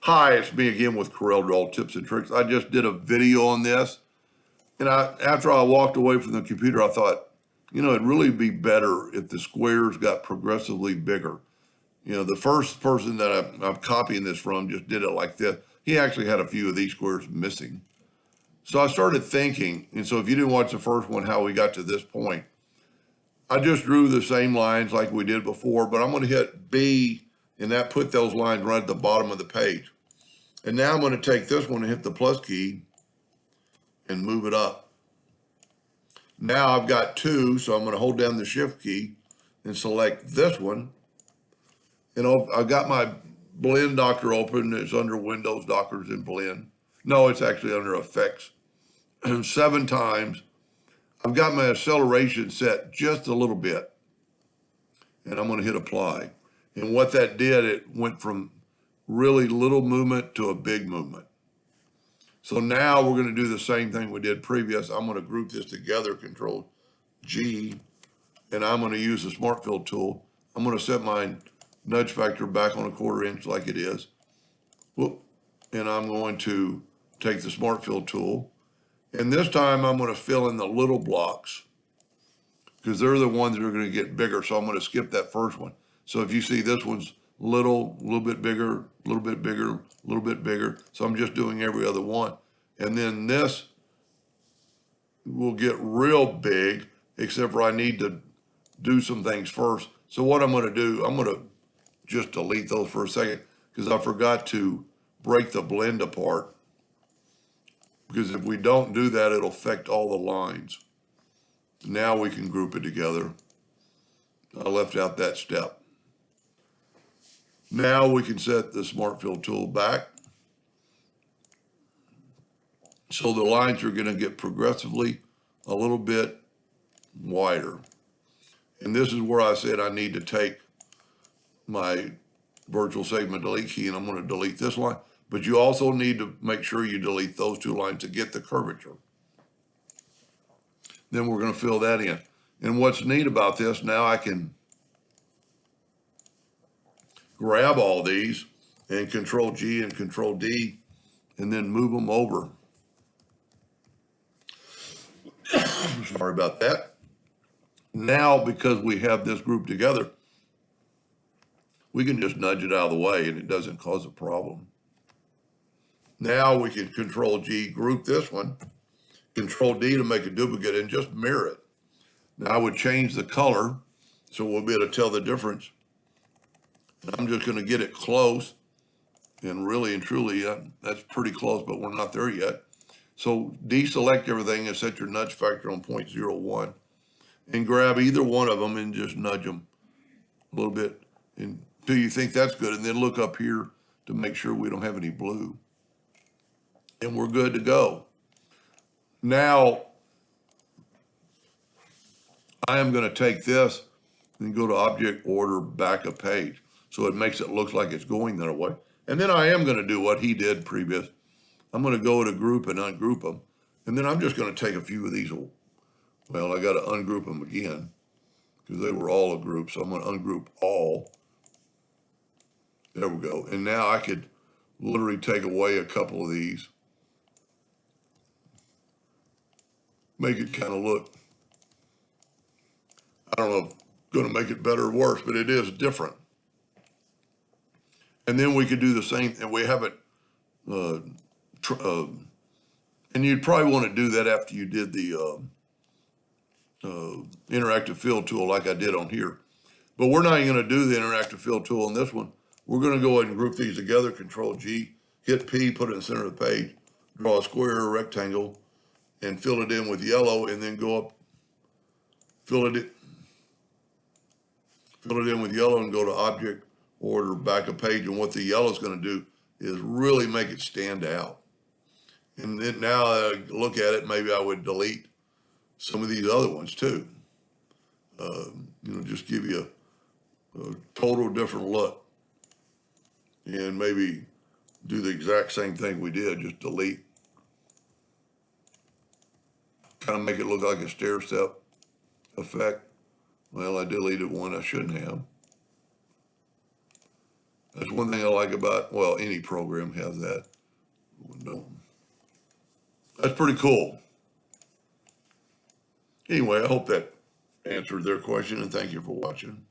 Hi, it's me again with Corel Draw Tips and Tricks. I just did a video on this, and after I walked away from the computer, I thought, it'd really be better if the squares got progressively bigger. The first person that I'm copying this from just did it like this. He actually had a few of these squares missing. So I started thinking, and so if you didn't watch the first one, how we got to this point, I just drew the same lines like we did before, but I'm going to hit B, and that put those lines right at the bottom of the page. And now I'm going to take this one and hit the plus key and move it up. Now I've got two, so I'm going to hold down the shift key and select this one. And I've got my Blend Docker open. It's under Windows Dockers in Blend. No, it's actually under Effects. 7 times. I've got my acceleration set just a little bit. And I'm going to hit apply. And what that did, it went from really little movement to a big movement. So now we're going to do the same thing we did previous. I'm going to group this together, Control G, and I'm going to use the Smart Fill tool. I'm going to set my nudge factor back on 1/4 inch like it is. Whoop. And I'm going to take the Smart Fill tool. And this time I'm going to fill in the little blocks because they're the ones that are going to get bigger. So I'm going to skip that first one. So if you see this one's little bit bigger, a little bit bigger, a little bit bigger. So I'm just doing every other one. And then this will get real big, except for I need to do some things first. So what I'm going to do, I'm going to just delete those for a second because I forgot to break the blend apart. Because if we don't do that, it'll affect all the lines. Now we can group it together. I left out that step. Now we can set the Smart Fill tool back. So the lines are going to get progressively a little bit wider. And this is where I said I need to take my virtual segment delete key and I'm going to delete this line. But you also need to make sure you delete those 2 lines to get the curvature. Then we're going to fill that in. And what's neat about this, now I can grab all these and Control G and Control D and then move them over. Sorry about that. Now, because we have this group together, we can just nudge it out of the way and it doesn't cause a problem. Now we can Control G, group this one, Control D to make a duplicate and just mirror it. Now I would change the color so we'll be able to tell the difference. I'm just going to get it close, and really and truly, that's pretty close, but we're not there yet. So deselect everything and set your nudge factor on 0.01 and grab either one of them and just nudge them a little bit until you think that's good. And then look up here to make sure we don't have any blue. And we're good to go. Now, I am going to take this and go to Object, Order, Back a Page. So it makes it look like it's going that way. And then I am going to do what he did previous. I'm going to go to Group and ungroup them. And then I'm just going to take a few of these. Well, I got to ungroup them again because they were all a group. So I'm going to ungroup all. There we go. And now I could literally take away a couple of these. Make it kind of look, I don't know if it's going to make it better or worse, but it is different. And then we could do the same, and we have it, and you'd probably want to do that after you did the interactive fill tool like I did on here. But we're not even going to do the interactive fill tool on this one. We're going to go ahead and group these together, Control G, hit P, put it in the center of the page, draw a square or rectangle, and fill it in with yellow, and then go up, fill it in with yellow and go to Object, Order, Back a Page. And what the yellow is going to do is really make it stand out. And then now I look at it, maybe I would delete some of these other ones too. Just give you a total different look. And maybe do the exact same thing we did, just delete. Kind of make it look like a stair step effect. Well, I deleted one I shouldn't have. That's one thing I like about, well, any program has that window. That's pretty cool. Anyway, I hope that answered their question, and thank you for watching.